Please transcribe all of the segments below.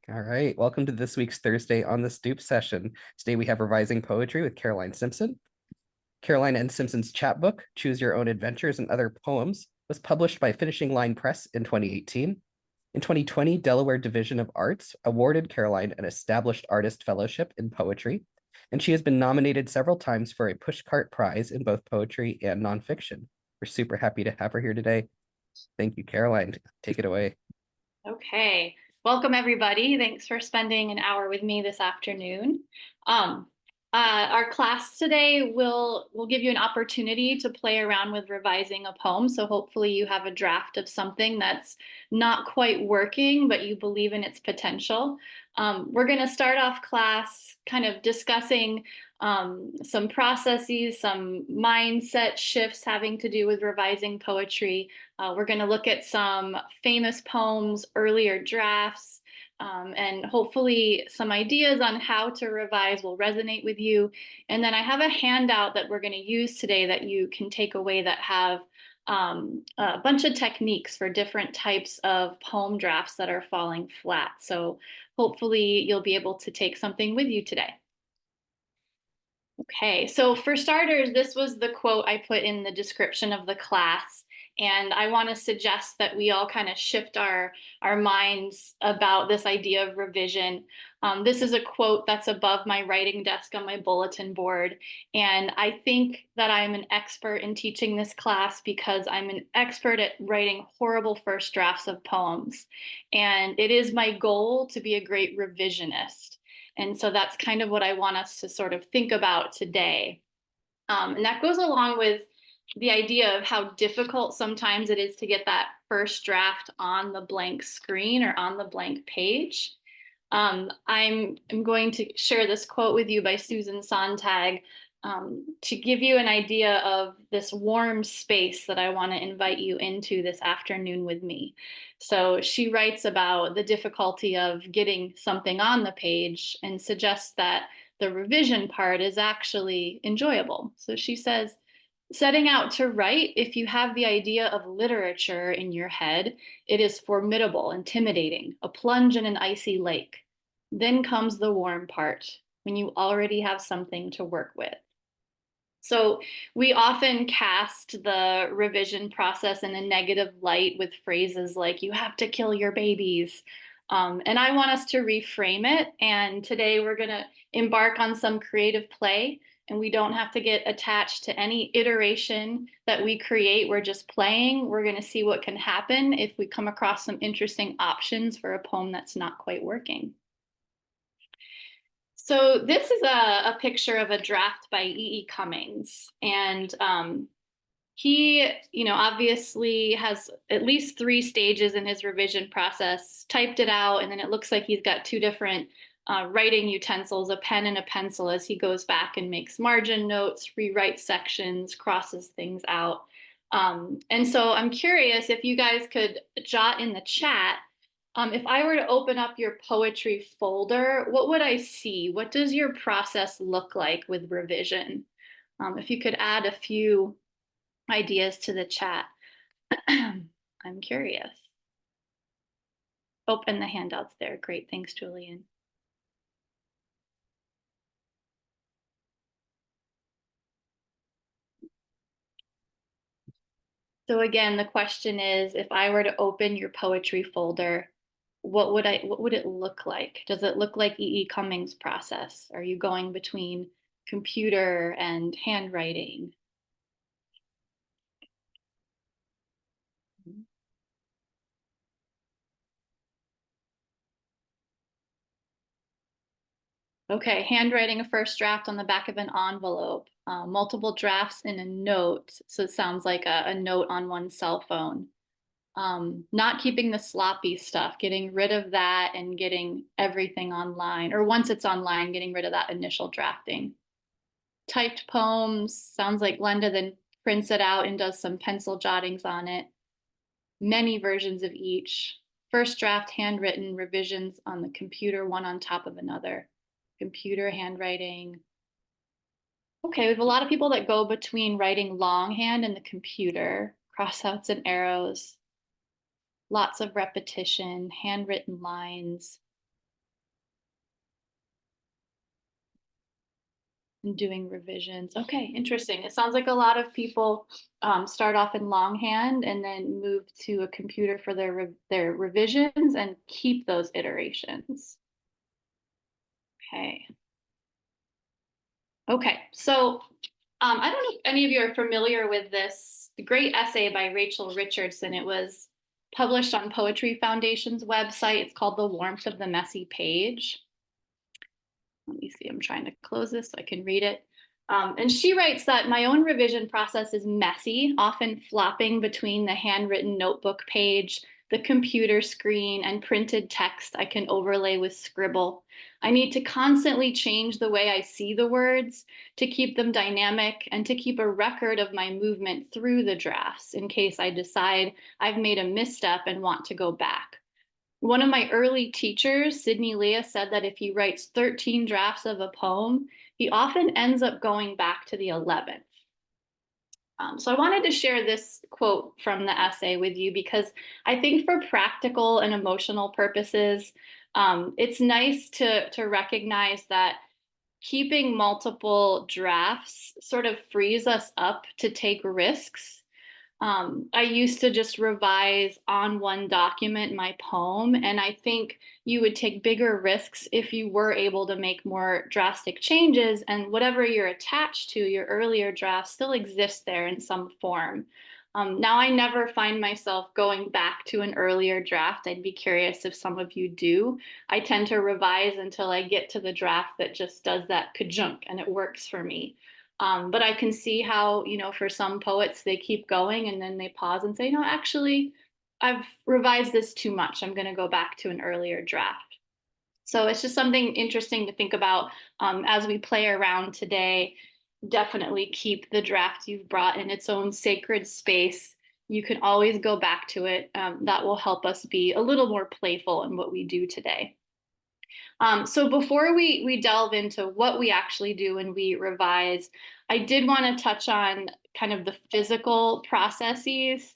All right, welcome to this week's Thursday on the Stoop session. Today we have revising poetry with Caroline Simpson. Caroline N. Simpson's chapbook, Choose Your Own Adventures and Other Poems, was published by Finishing Line Press in 2018. In 2020, Delaware Division of Arts awarded Caroline an Established Artist Fellowship in Poetry, and she has been nominated several times for a Pushcart Prize in both poetry and nonfiction. We're super happy to have her here today. Thank you, Caroline. Take it away. Okay, welcome everybody. Thanks for spending an hour with me this afternoon. Our class today will give you an opportunity to play around with revising a poem. So hopefully you have a draft of something that's not quite working, but you believe in its potential. We're going to start off class kind of discussing some processes, some mindset shifts having to do with revising poetry. We're going to look at some famous poems, earlier drafts, and hopefully some ideas on how to revise will resonate with you. And then I have a handout that we're going to use today that you can take away that have a bunch of techniques for different types of poem drafts that are falling flat. So hopefully you'll be able to take something with you today. Okay, so for starters, this was the quote I put in the description of the class. And I want to suggest that we all kind of shift our minds about this idea of revision. This is a quote that's above my writing desk on my bulletin board. And I think that I'm an expert in teaching this class because I'm an expert at writing horrible first drafts of poems. And it is my goal to be a great revisionist. And so that's kind of what I want us to sort of think about today. And that goes along with the idea of how difficult sometimes it is to get that first draft on the blank screen or on the blank page. I'm going to share this quote with you by Susan Sontag to give you an idea of this warm space that I want to invite you into this afternoon with me. So she writes about the difficulty of getting something on the page and suggests that the revision part is actually enjoyable. So she says, setting out to write, if you have the idea of literature in your head, it is formidable, intimidating, a plunge in an icy lake. Then comes the warm part, when you already have something to work with. So we often cast the revision process in a negative light with phrases like, you have to kill your babies. And I want us to reframe it. And today we're going to embark on some creative play. And we don't have to get attached to any iteration that we create. We're just playing. We're going to see what can happen if we come across some interesting options for a poem that's not quite working. So this is a picture of a draft by E.E. Cummings. And he, obviously has at least 3 stages in his revision process, typed it out, and then it looks like he's got 2 different writing utensils, a pen and a pencil, as he goes back and makes margin notes, rewrites sections, crosses things out. And so I'm curious if you guys could jot in the chat, if I were to open up your poetry folder, what would I see? What does your process look like with revision? If you could add a few ideas to the chat, I'm curious. Open the handouts there. Great. Thanks, Julian. So again, the question is, if I were to open your poetry folder, what would it look like? Does it look like E.E. Cummings' process? Are you going between computer and handwriting? Okay, handwriting a first draft on the back of an envelope, multiple drafts in a note. So it sounds like a note on one's cell phone. Not keeping the sloppy stuff, getting rid of that and getting everything online, or once it's online, getting rid of that initial drafting. Typed poems, sounds like Glenda then prints it out and does some pencil jottings on it. Many versions of each. First draft, handwritten, revisions on the computer, one on top of another. Computer handwriting. Okay, we have a lot of people that go between writing longhand and the computer, crossouts and arrows. Lots of repetition, handwritten lines. doing revisions. Okay, interesting. It sounds like a lot of people start off in longhand and then move to a computer for their revisions and keep those iterations. Okay. Okay, so I don't know if any of you are familiar with this great essay by Rachel Richardson. It was published on Poetry Foundation's website. It's called The Warmth of the Messy Page. Let me see, I'm trying to close this so I can read it. And she writes that my own revision process is messy, often flopping between the handwritten notebook page, the computer screen, and printed text I can overlay with scribble. I need to constantly change the way I see the words to keep them dynamic and to keep a record of my movement through the drafts in case I decide I've made a misstep and want to go back. One of my early teachers, Sidney Leah, said that if he writes 13 drafts of a poem, he often ends up going back to the 11th. So I wanted to share this quote from the essay with you because I think for practical and emotional purposes, it's nice to recognize that keeping multiple drafts sort of frees us up to take risks. I used to just revise on one document my poem, and I think you would take bigger risks if you were able to make more drastic changes, and whatever you're attached to, your earlier draft, still exists there in some form. Now, I never find myself going back to an earlier draft. I'd be curious if some of you do. I tend to revise until I get to the draft that just does that kajunk, and it works for me. But I can see how, for some poets, they keep going and then they pause and say, no, actually, I've revised this too much. I'm going to go back to an earlier draft. So it's just something interesting to think about as we play around today. Definitely keep the draft you've brought in its own sacred space. You can always go back to it. That will help us be a little more playful in what we do today. So before we delve into what we actually do when we revise, I did want to touch on kind of the physical processes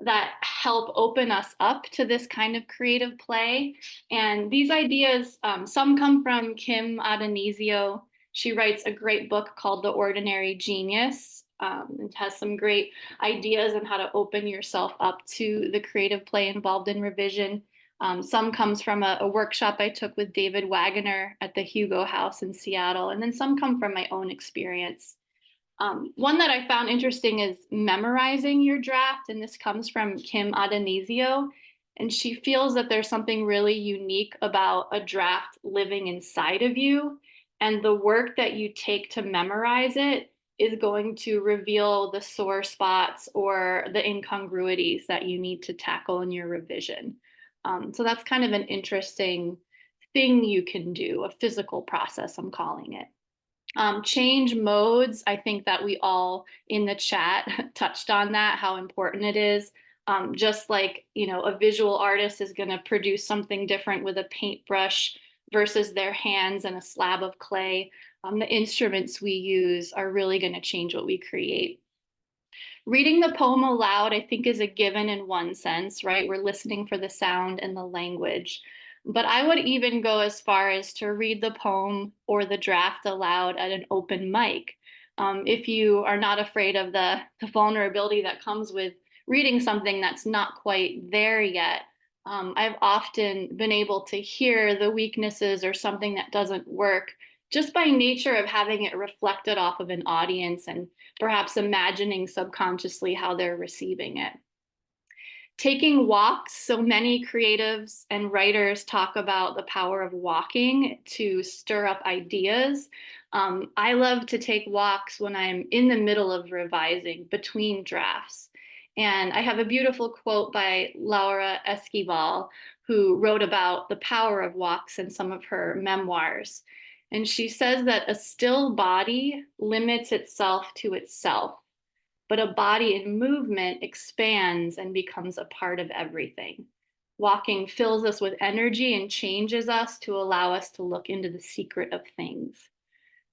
that help open us up to this kind of creative play. And these ideas, some come from Kim Adonisio. She writes a great book called The Ordinary Genius. It has some great ideas on how to open yourself up to the creative play involved in revision. Some comes from a workshop I took with David Wagoner at the Hugo House in Seattle, and then some come from my own experience. One that I found interesting is memorizing your draft, and this comes from Kim Adonisio, and she feels that there's something really unique about a draft living inside of you, and the work that you take to memorize it is going to reveal the sore spots or the incongruities that you need to tackle in your revision. So that's kind of an interesting thing you can do, a physical process, I'm calling it. Change modes, I think that we all in the chat touched on that, how important it is. Just like, a visual artist is going to produce something different with a paintbrush versus their hands and a slab of clay. The instruments we use are really going to change what we create. Reading the poem aloud, I think, is a given in one sense, right? We're listening for the sound and the language. But I would even go as far as to read the poem or the draft aloud at an open mic. If you are not afraid of the vulnerability that comes with reading something that's not quite there yet, I've often been able to hear the weaknesses or something that doesn't work just by nature of having it reflected off of an audience and perhaps imagining subconsciously how they're receiving it. Taking walks, so many creatives and writers talk about the power of walking to stir up ideas. I love to take walks when I'm in the middle of revising between drafts. And I have a beautiful quote by Laura Esquivel, who wrote about the power of walks in some of her memoirs. And she says that a still body limits itself to itself, but a body in movement expands and becomes a part of everything. Walking fills us with energy and changes us to allow us to look into the secret of things.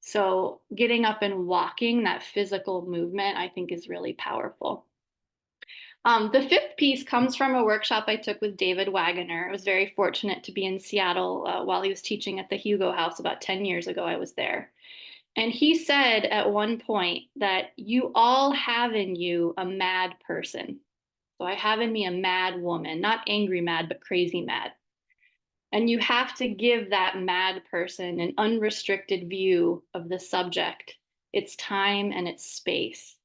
So getting up and walking, that physical movement, I think is really powerful. The fifth piece comes from a workshop I took with David Wagoner. I was very fortunate to be in Seattle while he was teaching at the Hugo House about 10 years ago. I was there. And he said at one point that you all have in you a mad person. So I have in me a mad woman, not angry mad, but crazy mad. And you have to give that mad person an unrestricted view of the subject, its time and its space.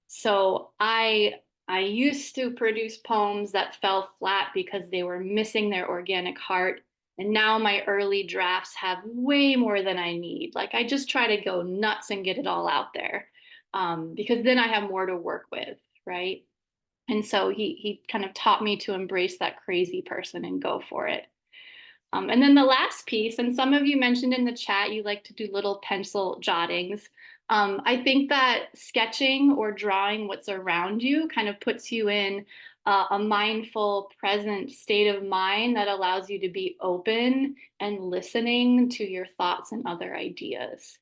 So I used to produce poems that fell flat because they were missing their organic heart. And now my early drafts have way more than I need. Like I just try to go nuts and get it all out there, because then I have more to work with, right? And so he kind of taught me to embrace that crazy person and go for it. And then the last piece, and some of you mentioned in the chat, you like to do little pencil jottings. I think that sketching or drawing what's around you kind of puts you in a mindful, present state of mind that allows you to be open and listening to your thoughts and other ideas.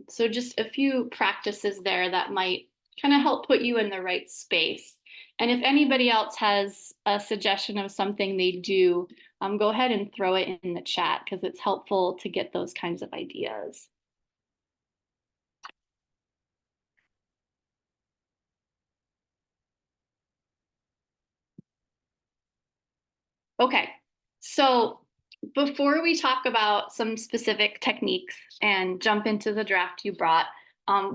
So just a few practices there that might kind of help put you in the right space. And if anybody else has a suggestion of something they do, go ahead and throw it in the chat because it's helpful to get those kinds of ideas. Okay, so before we talk about some specific techniques and jump into the draft you brought,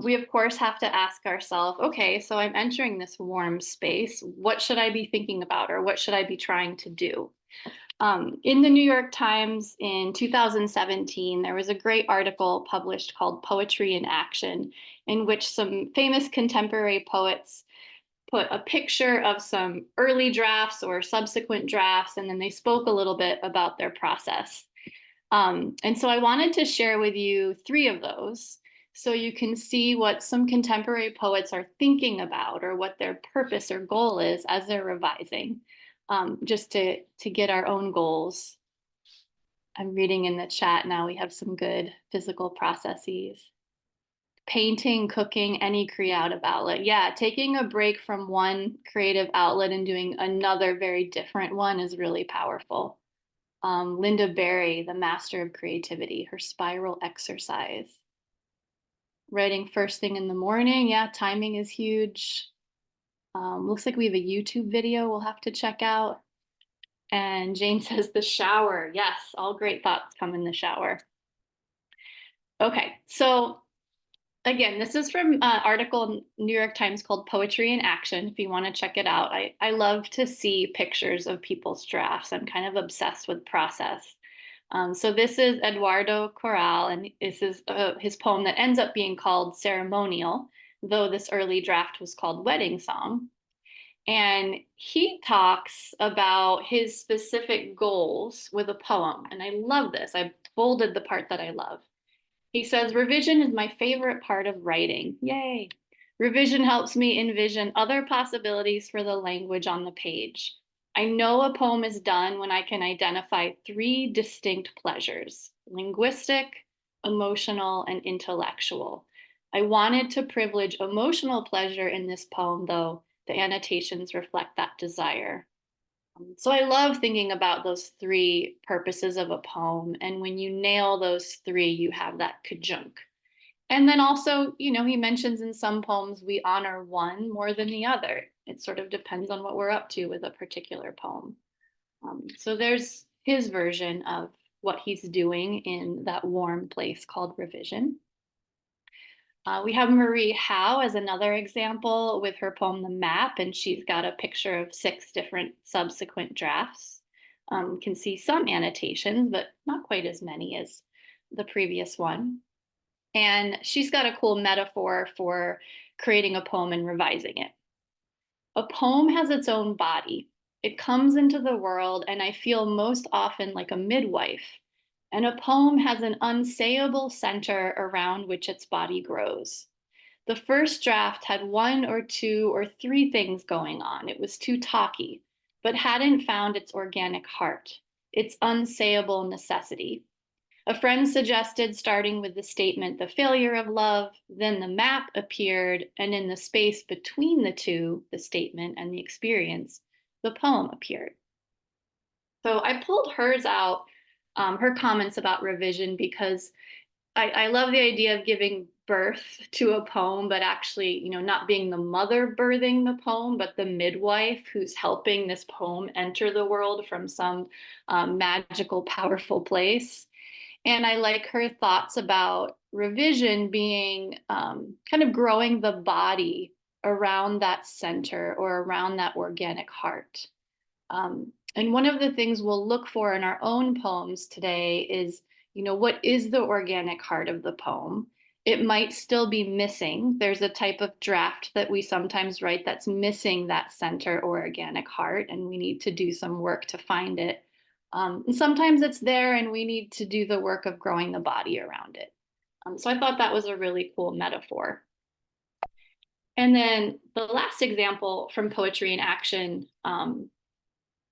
we of course have to ask ourselves, okay, so I'm entering this warm space. What should I be thinking about, or what should I be trying to do? In the New York Times in 2017, there was a great article published called Poetry in Action, in which some famous contemporary poets put a picture of some early drafts or subsequent drafts, and then they spoke a little bit about their process. And so I wanted to share with you 3 of those so you can see what some contemporary poets are thinking about or what their purpose or goal is as they're revising, just to get our own goals. I'm reading in the chat now, we have some good physical processes. Painting, cooking, any creative outlet. Yeah, taking a break from one creative outlet and doing another very different one is really powerful. Linda Berry, the master of creativity, her spiral exercise. Writing first thing in the morning. Yeah, timing is huge. Looks like we have a YouTube video we'll have to check out. And Jane says the shower. Yes, all great thoughts come in the shower. Okay, so again, this is from an article in New York Times called Poetry in Action, if you want to check it out. I love to see pictures of people's drafts. I'm kind of obsessed with process. So this is Eduardo Corral, and this is his poem that ends up being called Ceremonial, though this early draft was called Wedding Song. And he talks about his specific goals with a poem. And I love this. I bolded the part that I love. He says, revision is my favorite part of writing. Yay. Revision helps me envision other possibilities for the language on the page. I know a poem is done when I can identify 3 distinct pleasures: linguistic, emotional, and intellectual. I wanted to privilege emotional pleasure in this poem, though the annotations reflect that desire. So I love thinking about those 3 purposes of a poem. And when you nail those 3, you have that conjunct. And then also, he mentions in some poems we honor one more than the other. It sort of depends on what we're up to with a particular poem. So there's his version of what he's doing in that warm place called revision. We have Marie Howe as another example with her poem, The Map, and she's got a picture of 6 different subsequent drafts. Can see some annotations, but not quite as many as the previous one. And she's got a cool metaphor for creating a poem and revising it. A poem has its own body. It comes into the world, and I feel most often like a midwife. And a poem has an unsayable center around which its body grows. The first draft had 1 or 2 or 3 things going on. It was too talky, but hadn't found its organic heart, its unsayable necessity. A friend suggested starting with the statement, the failure of love, then the map appeared, and in the space between the 2, the statement and the experience, the poem appeared. So I pulled hers out, her comments about revision, because I love the idea of giving birth to a poem, but actually, not being the mother birthing the poem, but the midwife who's helping this poem enter the world from some magical, powerful place. And I like her thoughts about revision being kind of growing the body around that center or around that organic heart. And one of the things we'll look for in our own poems today is, what is the organic heart of the poem? It might still be missing. There's a type of draft that we sometimes write that's missing that center or organic heart, and we need to do some work to find it. And sometimes it's there, and we need to do the work of growing the body around it. So I thought that was a really cool metaphor. And then the last example from Poetry in Action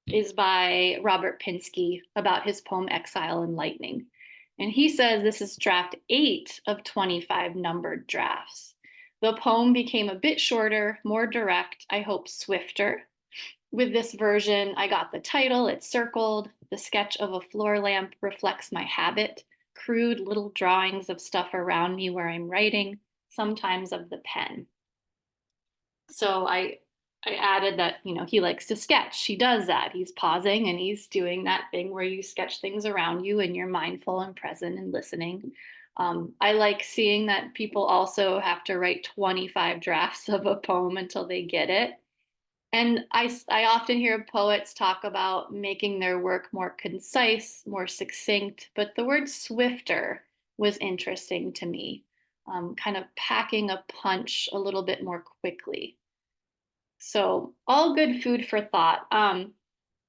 is by Robert Pinsky about his poem Exile and Lightning. And he says this is draft 8 of 25 numbered drafts. The poem became a bit shorter, more direct, I hope swifter. With this version, I got the title, it's circled. The sketch of a floor lamp reflects my habit, crude little drawings of stuff around me where I'm writing, sometimes of the pen. So I added that, he likes to sketch. He does that. He's pausing and he's doing that thing where you sketch things around you and you're mindful and present and listening. I like seeing that people also have to write 25 drafts of a poem until they get it. And I often hear poets talk about making their work more concise, more succinct, but the word swifter was interesting to me, kind of packing a punch a little bit more quickly. So all good food for thought.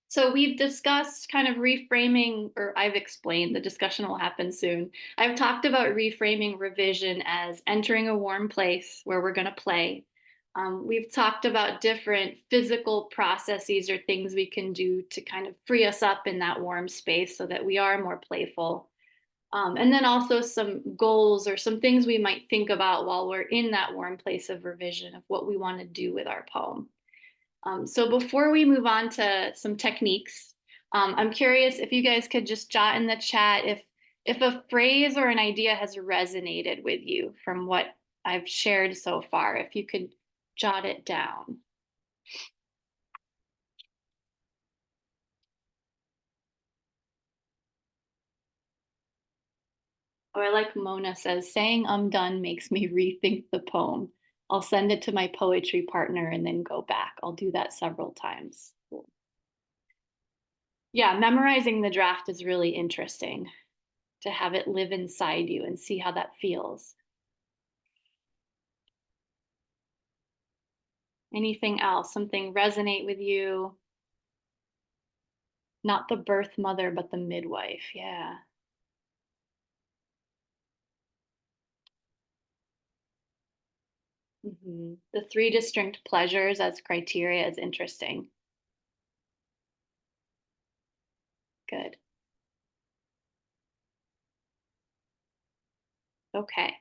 So we've discussed kind of reframing, or I've explained, the discussion will happen soon. I've talked about reframing revision as entering a warm place where we're going to play. We've talked about different physical processes or things we can do to kind of free us up in that warm space so that we are more playful. And then also some goals or some things we might think about while we're in that warm place of revision of what we want to do with our poem. So before we move on to some techniques, I'm curious if you guys could just jot in the chat if a phrase or an idea has resonated with you from what I've shared so far, if you could jot it down. Or like Mona says, saying I'm done makes me rethink the poem. I'll send it to my poetry partner and then go back. I'll do that several times. Cool. Yeah, memorizing the draft is really interesting to have it live inside you and see how that feels. Anything else? Something resonate with you? Not the birth mother, but the midwife. Yeah. The 3 distinct pleasures as criteria is interesting. Good. Okay.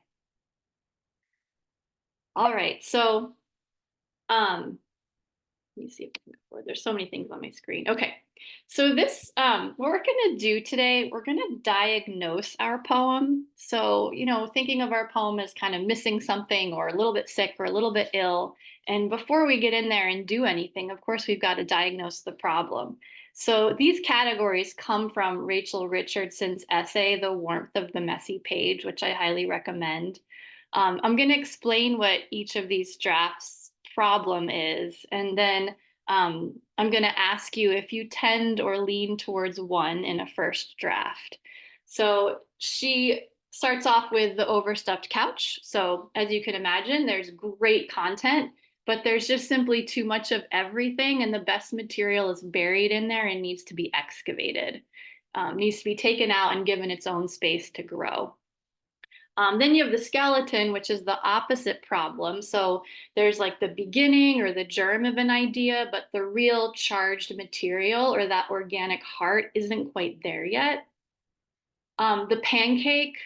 All right. So, let me see if I can go forward. There's so many things on my screen. Okay. So this, what we're going to do today, we're going to diagnose our poem. So, thinking of our poem as kind of missing something or a little bit sick or a little bit ill. And before we get in there and do anything, of course, we've got to diagnose the problem. So these categories come from Rachel Richardson's essay, The Warmth of the Messy Page, which I highly recommend. I'm going to explain what each of these drafts problem is, and then I'm going to ask you if you tend or lean towards one in a first draft. So she starts off with the overstuffed couch. So as you can imagine, there's great content, but there's just simply too much of everything, and the best material is buried in there and needs to be excavated, needs to be taken out and given its own space to grow. Then you have the skeleton, which is the opposite problem. So there's like the beginning or the germ of an idea, but the real charged material or that organic heart isn't quite there yet. The pancake,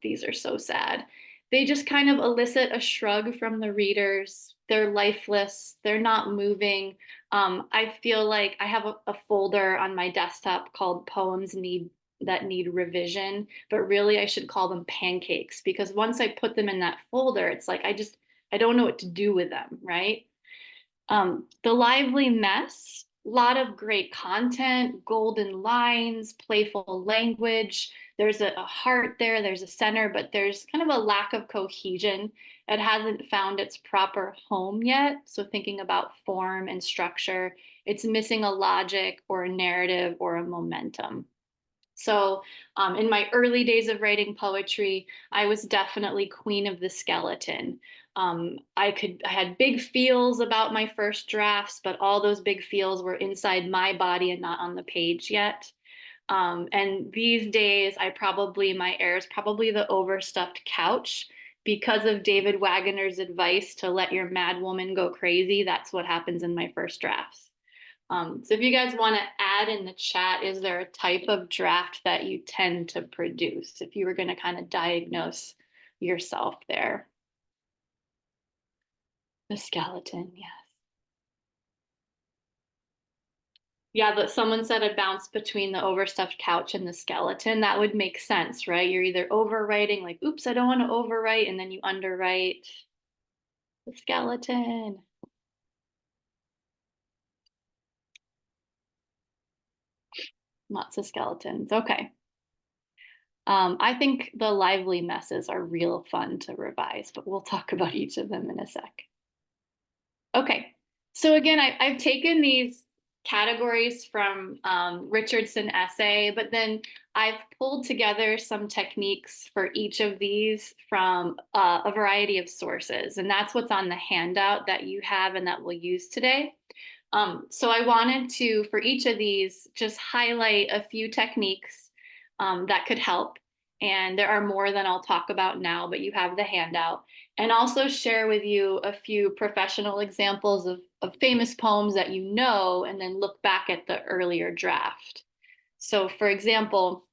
these are so sad. They just kind of elicit a shrug from the readers. They're lifeless, they're not moving. I feel like I have a folder on my desktop called Poems Need that need revision, but really I should call them pancakes, because once I put them in that folder, it's like I don't know what to do with them, right? The Lively Mess, a lot of great content, golden lines, playful language. There's a heart there, there's a center, but there's kind of a lack of cohesion. It hasn't found its proper home yet. So thinking about form and structure, it's missing a logic or a narrative or a momentum. So, in my early days of writing poetry, I was definitely queen of the skeleton. I had big feels about my first drafts, but all those big feels were inside my body and not on the page yet. And these days, my air is probably the overstuffed couch because of David Wagoner's advice to let your mad woman go crazy. That's what happens in my first drafts. So if you guys want to add in the chat, is there a type of draft that you tend to produce? If you were going to kind of diagnose yourself there. The skeleton, yes. Yeah, but someone said a bounce between the overstuffed couch and the skeleton. That would make sense, right? You're either overwriting, like, oops, I don't want to overwrite, and then you underwrite the skeleton. Lots of skeletons. Okay. I think the lively messes are real fun to revise, but we'll talk about each of them in a sec. Okay, so again, I've taken these categories from Richardson essay, but then I've pulled together some techniques for each of these from a variety of sources, and that's what's on the handout that you have and that we'll use today. So I wanted to, for each of these, just highlight a few techniques that could help. And there are more than I'll talk about now, but you have the handout. And also share with you a few professional examples of famous poems that you know, and then look back at the earlier draft. So for example,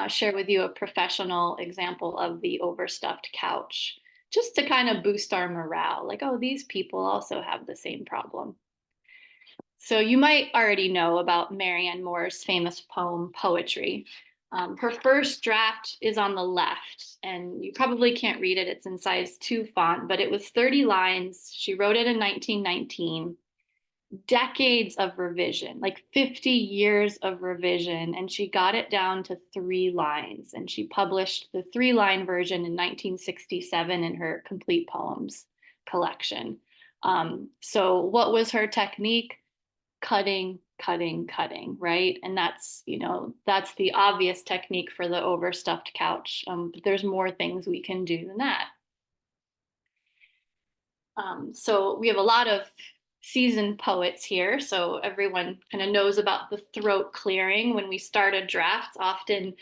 share with you a professional example of the overstuffed couch, just to kind of boost our morale. Like, oh, these people also have the same problem. So you might already know about Marianne Moore's famous poem, Poetry. Her first draft is on the left, and you probably can't read it. It's in size 2 font, but it was 30 lines. She wrote it in 1919. Decades of revision, like 50 years of revision, and she got it down to 3 lines. And she published the 3-line version in 1967 in her Complete Poems collection. So what was her technique? Cutting, cutting, cutting, right? And that's, that's the obvious technique for the overstuffed couch. But there's more things we can do than that. So we have a lot of seasoned poets here. So everyone kind of knows about the throat clearing. When we start a draft, often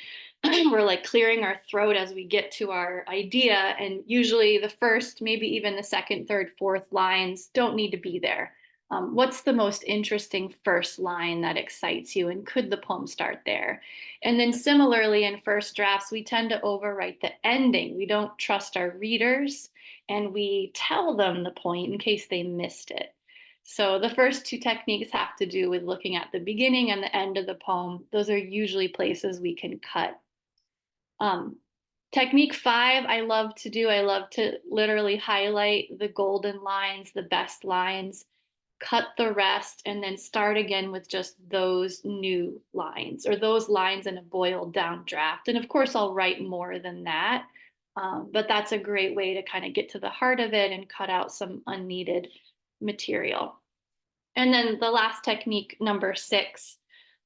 we're like clearing our throat as we get to our idea. And usually the first, maybe even the second, third, fourth lines don't need to be there. What's the most interesting first line that excites you, and could the poem start there? And then similarly in first drafts, we tend to overwrite the ending. We don't trust our readers, and we tell them the point in case they missed it. So the first 2 techniques have to do with looking at the beginning and the end of the poem. Those are usually places we can cut. Technique 5, I love to do. I love to literally highlight the golden lines, the best lines, cut the rest, and then start again with just those new lines, or those lines in a boiled down draft. And of course, I'll write more than that, but that's a great way to kind of get to the heart of it and cut out some unneeded material. And then the last technique, number 6,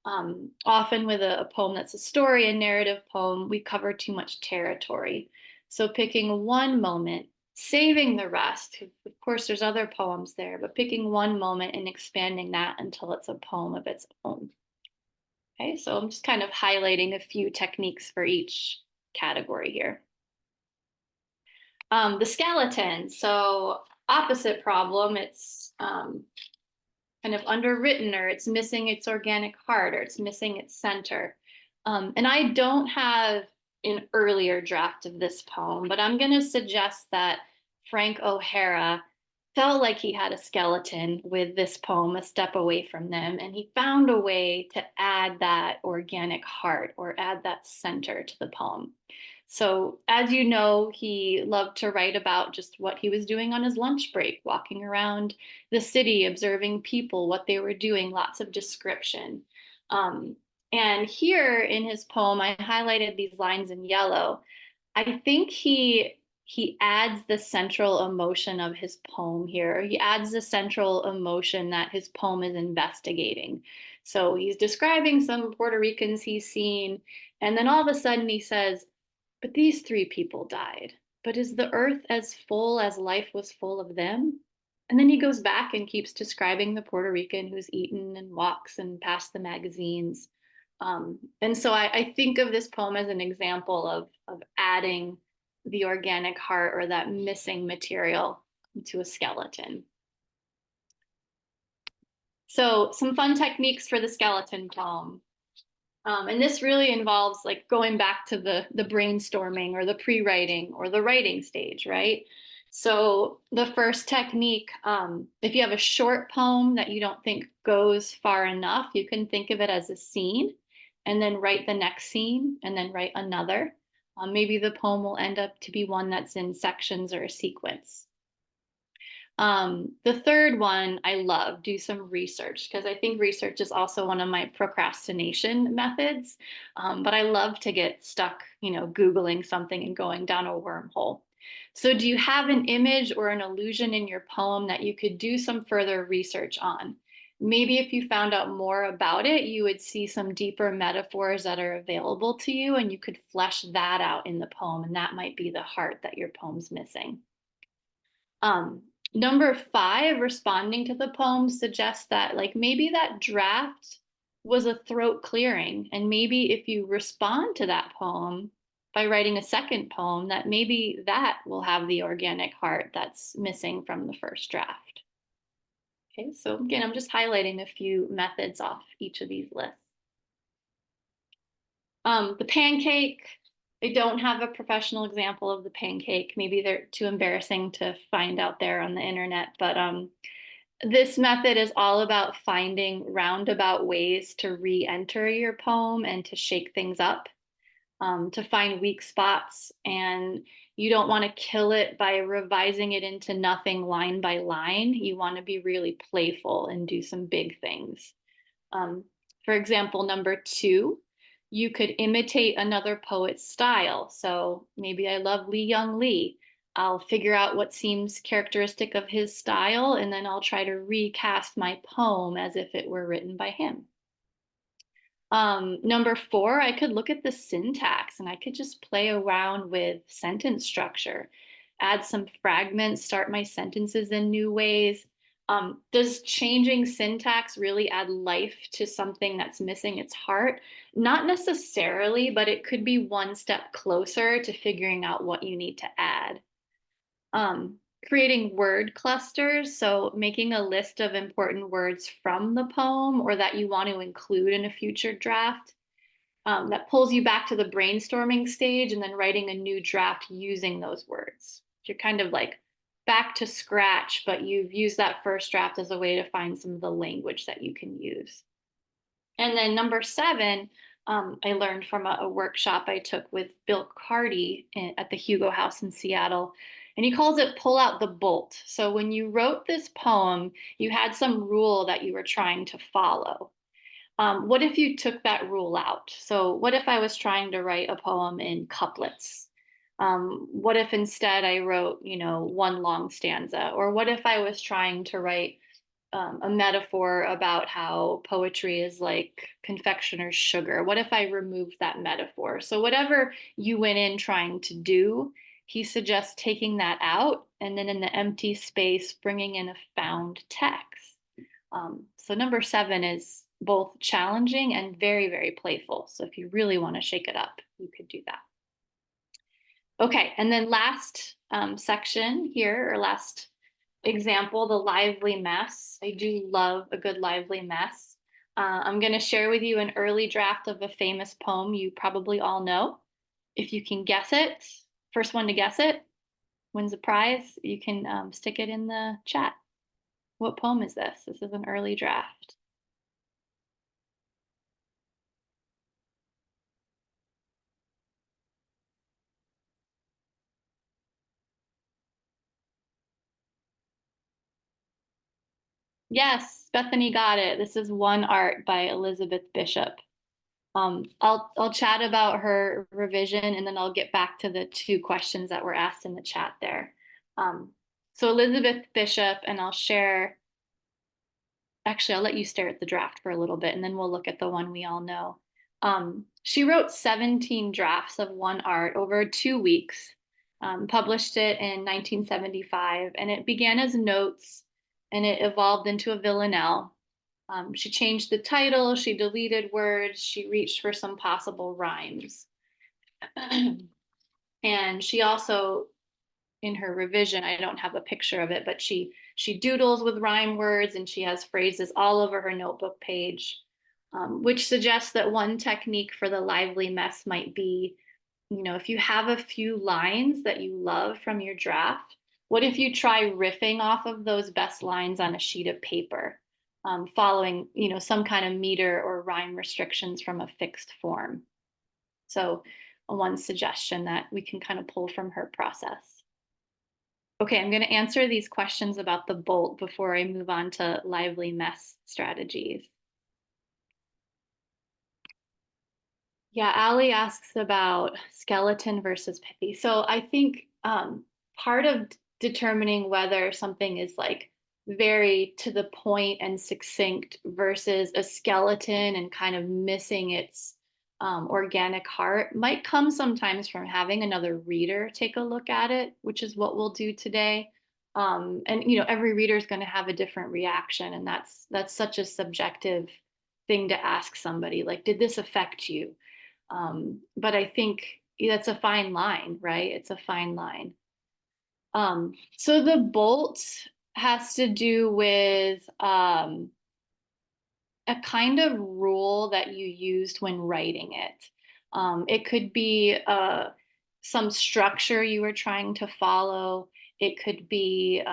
often with a poem that's a story, a narrative poem, we cover too much territory. So picking one moment, saving the rest. Of course, there's other poems there, but picking one moment and expanding that until it's a poem of its own. Okay, so I'm just kind of highlighting a few techniques for each category here. The skeleton, so opposite problem, it's kind of underwritten, or it's missing its organic heart, or it's missing its center. And I don't have an earlier draft of this poem, but I'm going to suggest that Frank O'Hara felt like he had a skeleton with this poem, A Step Away from Them, and he found a way to add that organic heart or add that center to the poem. So, as you know, he loved to write about just what he was doing on his lunch break, walking around the city, observing people, what they were doing, lots of description. Um, and here in his poem, I highlighted these lines in yellow. I think he adds the central emotion of his poem here. He adds the central emotion that his poem is investigating. So he's describing some Puerto Ricans he's seen, and then all of a sudden he says, but these three people died. But is the earth as full as life was full of them? And then he goes back and keeps describing the Puerto Rican who's eaten and walks and past the magazines. And so I think of this poem as an example of adding the organic heart or that missing material to a skeleton. So some fun techniques for the skeleton poem. And this really involves like going back to the brainstorming or the pre-writing or the writing stage, right? So the first technique, if you have a short poem that you don't think goes far enough, you can think of it as a scene and then write the next scene and then write another. Maybe the poem will end up to be one that's in sections or a sequence. The third one I love, do some research, because I think research is also one of my procrastination methods. But I love to get stuck, Googling something and going down a wormhole. So do you have an image or an illusion in your poem that you could do some further research on? Maybe if you found out more about it, you would see some deeper metaphors that are available to you, and you could flesh that out in the poem, and that might be the heart that your poem's missing. Number 5, responding to the poem suggests that like maybe that draft was a throat clearing. And maybe if you respond to that poem by writing a second poem, that maybe that will have the organic heart that's missing from the first draft. Okay, so again, I'm just highlighting a few methods off each of these lists. The pancake, I don't have a professional example of the pancake. Maybe they're too embarrassing to find out there on the internet, but this method is all about finding roundabout ways to re-enter your poem and to shake things up, to find weak spots. And you don't want to kill it by revising it into nothing line by line. You want to be really playful and do some big things. For example, number 2, you could imitate another poet's style. So maybe I love Lee Young Lee. I'll figure out what seems characteristic of his style, and then I'll try to recast my poem as if it were written by him. Number 4, I could look at the syntax and I could just play around with sentence structure, add some fragments, start my sentences in new ways. Does changing syntax really add life to something that's missing its heart? Not necessarily, but it could be one step closer to figuring out what you need to add. Creating word clusters, so making a list of important words from the poem or that you want to include in a future draft. That pulls you back to the brainstorming stage and then writing a new draft using those words. You're kind of like back to scratch, but you've used that first draft as a way to find some of the language that you can use. And then number 7, I learned from a workshop I took with Bill Carty at the Hugo House in Seattle. And he calls it pull out the bolt. So when you wrote this poem, you had some rule that you were trying to follow. What if you took that rule out? So what if I was trying to write a poem in couplets? What if instead I wrote, one long stanza? Or what if I was trying to write a metaphor about how poetry is like confectioner's sugar? What if I removed that metaphor? So whatever you went in trying to do, he suggests taking that out and then in the empty space, bringing in a found text. So number 7 is both challenging and very, very playful. So if you really want to shake it up, you could do that. Okay, and then last section here, or last example, the lively mess. I do love a good lively mess. I'm going to share with you an early draft of a famous poem you probably all know. If you can guess it, first one to guess it wins a prize, you can stick it in the chat. What poem is this? This is an early draft. Yes, Bethany got it. This is One Art by Elizabeth Bishop. I'll chat about her revision and then I'll get back to the two questions that were asked in the chat there. So Elizabeth Bishop, and I'll share, actually, I'll let you stare at the draft for a little bit and then we'll look at the one we all know. She wrote 17 drafts of One Art over 2 weeks, published it in 1975, and it began as notes and it evolved into a villanelle. She changed the title, she deleted words, she reached for some possible rhymes. And she also, in her revision, I don't have a picture of it, but she doodles with rhyme words and she has phrases all over her notebook page, which suggests that one technique for the lively mess might be, if you have a few lines that you love from your draft, what if you try riffing off of those best lines on a sheet of paper, following, some kind of meter or rhyme restrictions from a fixed form. So one suggestion that we can kind of pull from her process. Okay, I'm going to answer these questions about the bolt before I move on to lively mess strategies. Yeah, Ali asks about skeleton versus pithy. So I think part of determining whether something is like very to the point and succinct versus a skeleton and kind of missing its organic heart might come sometimes from having another reader take a look at it, which is what we'll do today. And every reader is going to have a different reaction, and that's such a subjective thing to ask somebody. Like, did this affect you? But I think that's a fine line, right? It's a fine line. So the bolt has to do with a kind of rule that you used when writing it. It could be some structure you were trying to follow. It could be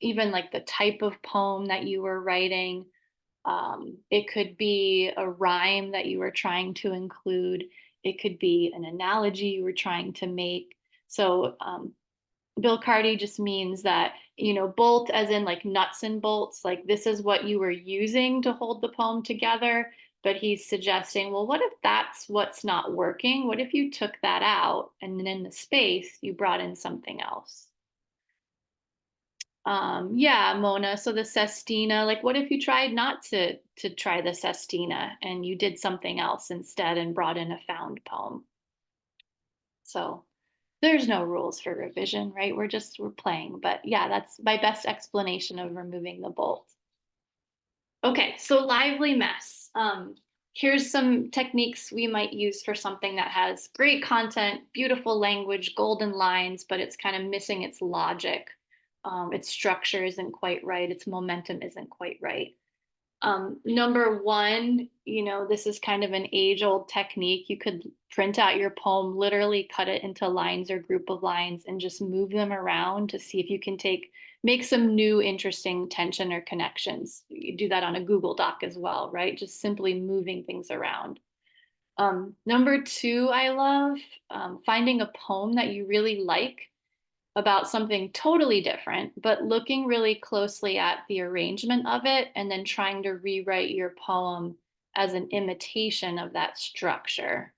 even like the type of poem that you were writing. It could be a rhyme that you were trying to include. It could be an analogy you were trying to make. So Bill Carty just means that, bolt as in like nuts and bolts, like this is what you were using to hold the poem together. But he's suggesting, well, what if that's what's not working? What if you took that out and then in the space you brought in something else? Yeah, Mona, so the sestina, like what if you tried not to try the sestina and you did something else instead and brought in a found poem? So there's no rules for revision, right? We're playing, but yeah, that's my best explanation of removing the bolt. Okay, so lively mess. Here's some techniques we might use for something that has great content, beautiful language, golden lines, but it's kind of missing its logic. Its structure isn't quite right. Its momentum isn't quite right. Number one, this is kind of an age-old technique. You could print out your poem, literally cut it into lines or group of lines and just move them around to see if you can make some new interesting tension or connections. You do that on a Google Doc as well, right? Just simply moving things around. Number two, I love finding a poem that you really like about something totally different, but looking really closely at the arrangement of it and then trying to rewrite your poem as an imitation of that structure.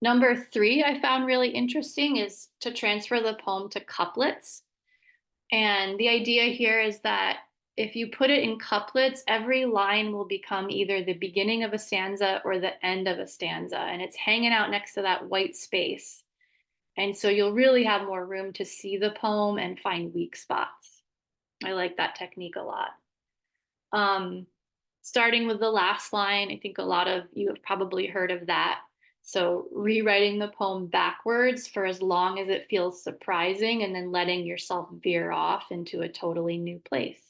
Number three, I found really interesting is to transfer the poem to couplets. And the idea here is that if you put it in couplets, every line will become either the beginning of a stanza or the end of a stanza, and it's hanging out next to that white space. And so you'll really have more room to see the poem and find weak spots. I like that technique a lot. Starting with the last line, I think a lot of you have probably heard of that. So rewriting the poem backwards for as long as it feels surprising and then letting yourself veer off into a totally new place.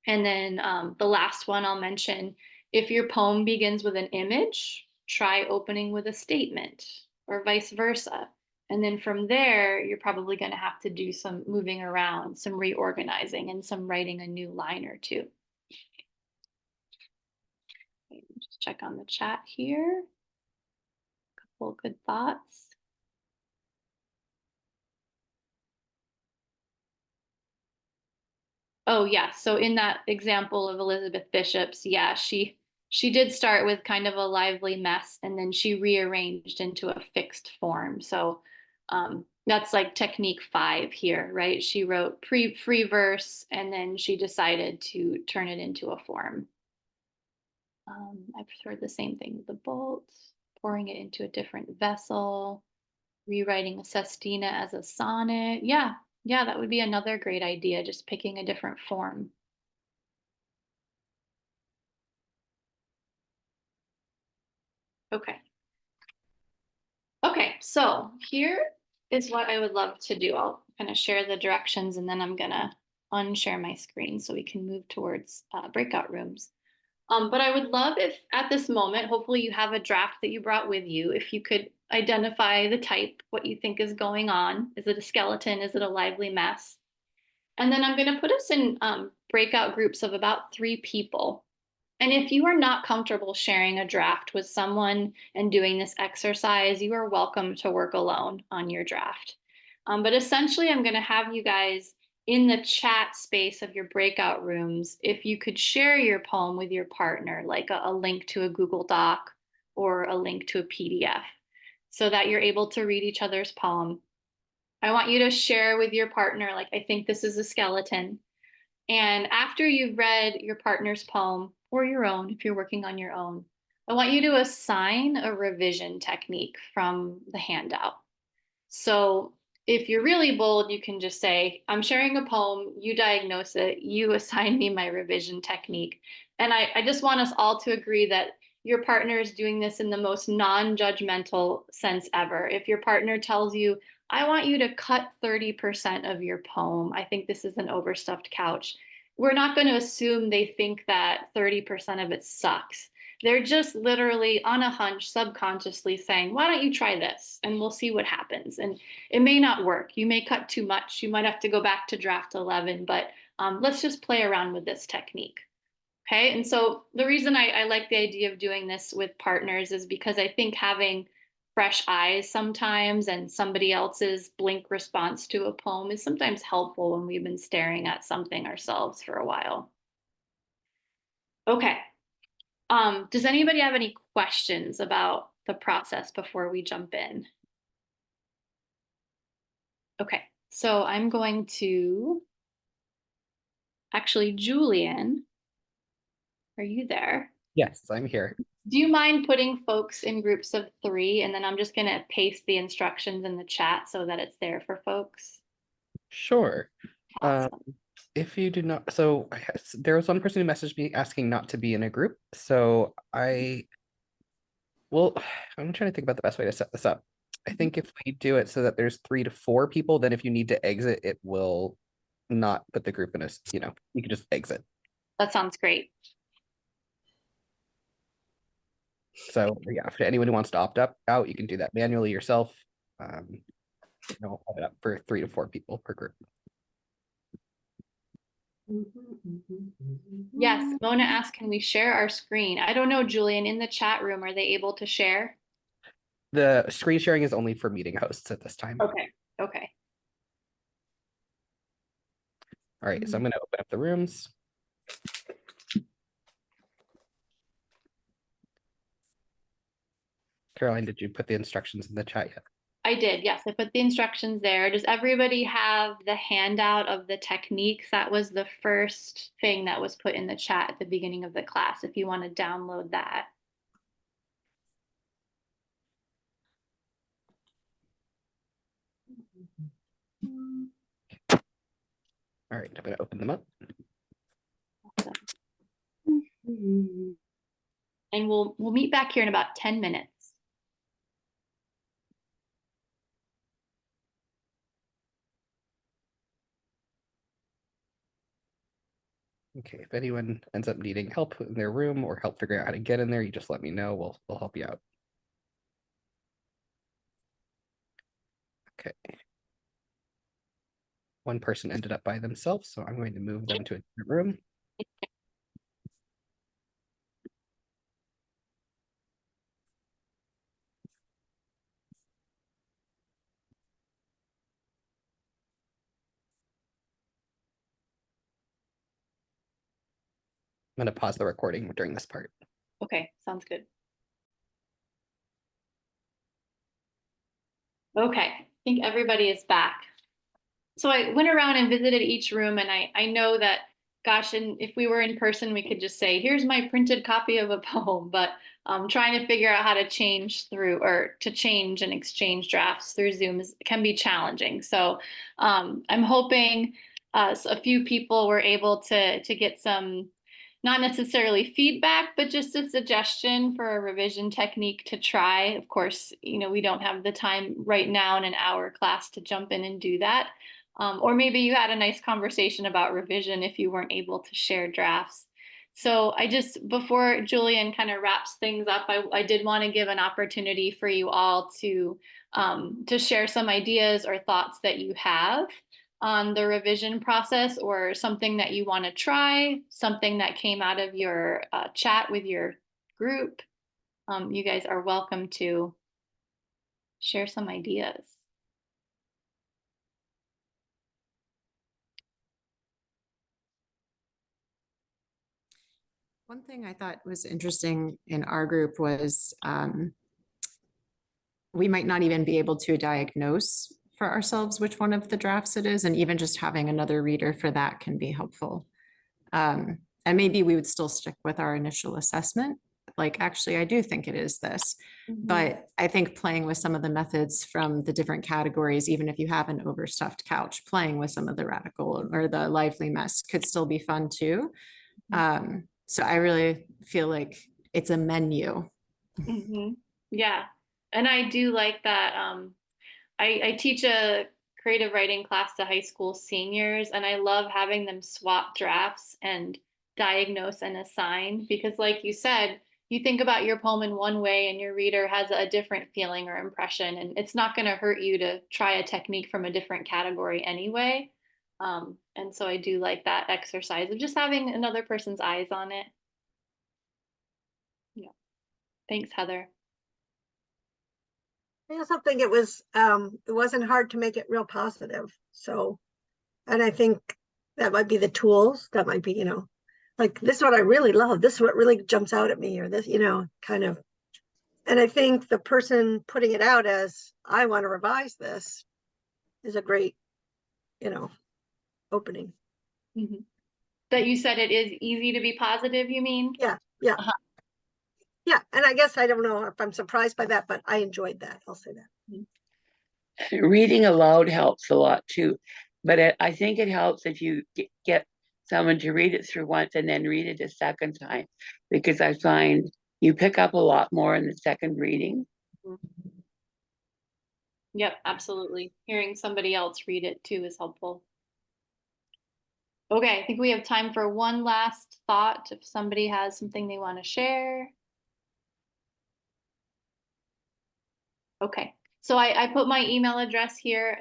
And then the last one I'll mention, if your poem begins with an image, try opening with a statement or vice versa. And then from there, you're probably going to have to do some moving around, some reorganizing, and some writing a new line or two. Okay, just check on the chat here. Couple good thoughts. Oh yeah, so in that example of Elizabeth Bishop's, yeah, she did start with kind of a lively mess and then she rearranged into a fixed form. So that's like technique 5 here, right? She wrote free verse and then she decided to turn it into a form. I've heard the same thing with the bolts, pouring it into a different vessel, rewriting a sestina as a sonnet. Yeah, yeah, that would be another great idea, just picking a different form. Okay. Okay, so here is what I would love to do. I'll kind of share the directions and then I'm gonna unshare my screen so we can move towards breakout rooms. But I would love if at this moment, hopefully you have a draft that you brought with you, if you could identify the type, what you think is going on. Is it a skeleton? Is it a lively mess? And then I'm gonna put us in breakout groups of about 3 people. And if you are not comfortable sharing a draft with someone and doing this exercise, you are welcome to work alone on your draft. But essentially, I'm going to have you guys in the chat space of your breakout rooms, if you could share your poem with your partner, like a link to a Google Doc or a link to a PDF, so that you're able to read each other's poem. I want you to share with your partner, like, I think this is a skeleton. And after you've read your partner's poem or your own, if you're working on your own, I want you to assign a revision technique from the handout. So if you're really bold, you can just say, I'm sharing a poem, you diagnose it, you assign me my revision technique. And I just want us all to agree that your partner is doing this in the most non-judgmental sense ever. If your partner tells you, I want you to cut 30% of your poem, I think this is an overstuffed couch, we're not going to assume they think that 30% of it sucks. They're just literally on a hunch, subconsciously saying, why don't you try this? And we'll see what happens. And it may not work. You may cut too much. You might have to go back to draft 11, but let's just play around with this technique. Okay. And so the reason I like the idea of doing this with partners is because I think having fresh eyes sometimes and somebody else's blink response to a poem is sometimes helpful when we've been staring at something ourselves for a while. Okay. Does anybody have any questions about the process before we jump in? Okay, so I'm going to, actually, Julian, are you there? Yes, I'm here. Do you mind putting folks in groups of 3 and then I'm just gonna paste the instructions in the chat so that it's there for folks? Sure. Awesome. If you do not, so there was one person who messaged me asking not to be in a group. So well, I'm trying to think about the best way to set this up. I think if we do it so that there's 3 to 4 people, then if you need to exit, it will not put the group in you can just exit. That sounds great. So yeah, if anyone who wants to opt out, you can do that manually yourself. I'll put it up for 3 to 4 people per group. Yes, Mona asked, can we share our screen? I don't know, Julian, in the chat room, are they able to share? The screen sharing is only for meeting hosts at this time. Okay, okay. All right, so I'm going to open up the rooms. Caroline, did you put the instructions in the chat yet? I did, yes. I put the instructions there. Does everybody have the handout of the techniques? That was the first thing that was put in the chat at the beginning of the class, if you want to download that. All right, I'm going to open them up. And we'll meet back here in about 10 minutes. Okay, if anyone ends up needing help in their room or help figuring out how to get in there, you just let me know. We'll help you out. Okay. One person ended up by themselves, so I'm going to move them to a different room. I'm going to pause the recording during this part. Okay, sounds good. Okay, I think everybody is back. So I went around and visited each room, and I know that, gosh, and if we were in person, we could just say, here's my printed copy of a poem, but trying to figure out how to change and exchange drafts through Zoom can be challenging. So I'm hoping a few people were able to get some, not necessarily feedback, but just a suggestion for a revision technique to try. Of course, we don't have the time right now in an hour class to jump in and do that. Or maybe you had a nice conversation about revision if you weren't able to share drafts. So before Julian kind of wraps things up, I did want to give an opportunity for you all to share some ideas or thoughts that you have on the revision process, or something that you want to try, something that came out of your chat with your group. You guys are welcome to share some ideas. One thing I thought was interesting in our group was we might not even be able to diagnose for ourselves which one of the drafts it is, and even just having another reader for that can be helpful. And maybe we would still stick with our initial assessment. Like, actually, I do think it is this. But I think playing with some of the methods from the different categories, even if you have an overstuffed couch, playing with some of the radical or the lively mess could still be fun too. So I really feel like it's a menu. Yeah, and I do like that. I teach a creative writing class to high school seniors, and I love having them swap drafts and diagnose and assign, because like you said, you think about your poem in one way and your reader has a different feeling or impression, and it's not going to hurt you to try a technique from a different category anyway. And so I do like that exercise of just having another person's eyes on it. Yeah. Thanks, Heather. I also think it wasn't hard to make it real positive. So, and I think that might be the tools that might be, like, this is what I really love. This is what really jumps out at me, or this, kind of. And I think the person putting it out as, I want to revise this, is a great, opening. That you said it is easy to be positive, you mean? Yeah. Yeah, and I guess I don't know if I'm surprised by that, but I enjoyed that. I'll say that. Reading aloud helps a lot too, but I think it helps if you get someone to read it through once and then read it a second time, because I find you pick up a lot more in the second reading. Yep, absolutely. Hearing somebody else read it too is helpful. Okay, I think we have time for one last thought. If somebody has something they want to share. Okay, so I put my email address here.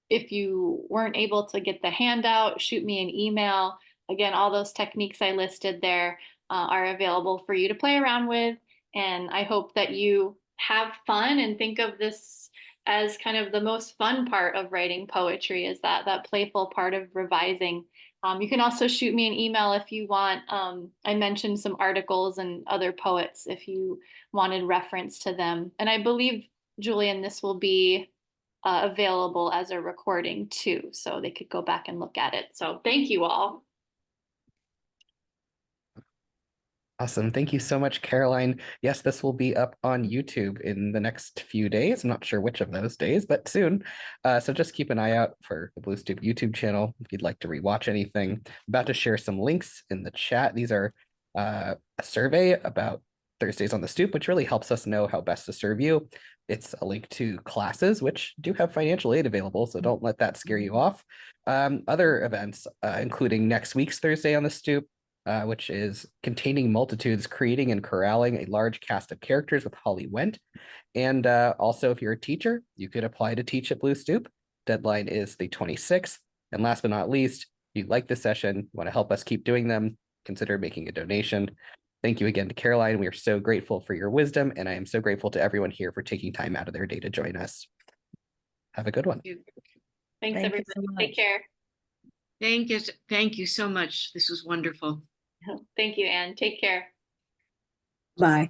If you weren't able to get the handout, shoot me an email. Again, all those techniques I listed there are available for you to play around with. And I hope that you have fun and think of this as kind of the most fun part of writing poetry, is that playful part of revising. You can also shoot me an email if you want. I mentioned some articles and other poets if you wanted reference to them. And I believe, Julian, this will be available as a recording too, so they could go back and look at it. So thank you all. Awesome. Thank you so much, Caroline. Yes, this will be up on YouTube in the next few days. I'm not sure which of those days, but soon. So just keep an eye out for the Blue Stoop YouTube channel if you'd like to rewatch anything. I'm about to share some links in the chat. These are a survey about Thursdays on the Stoop, which really helps us know how best to serve you. It's a link to classes, which do have financial aid available, so don't let that scare you off. Other events, including next week's Thursday on the Stoop, which is Containing Multitudes, Creating and Corralling a Large Cast of Characters with Holly Wendt. And also, if you're a teacher, you could apply to teach at Blue Stoop. Deadline is the 26th. And last but not least, if you like this session, you want to help us keep doing them, consider making a donation. Thank you again to Caroline. We are so grateful for your wisdom, and I am so grateful to everyone here for taking time out of their day to join us. Have a good one. Thanks, Thank you everybody. so Take much. care. Thank you so much. This was wonderful. Thank you, Anne. Take care. Bye.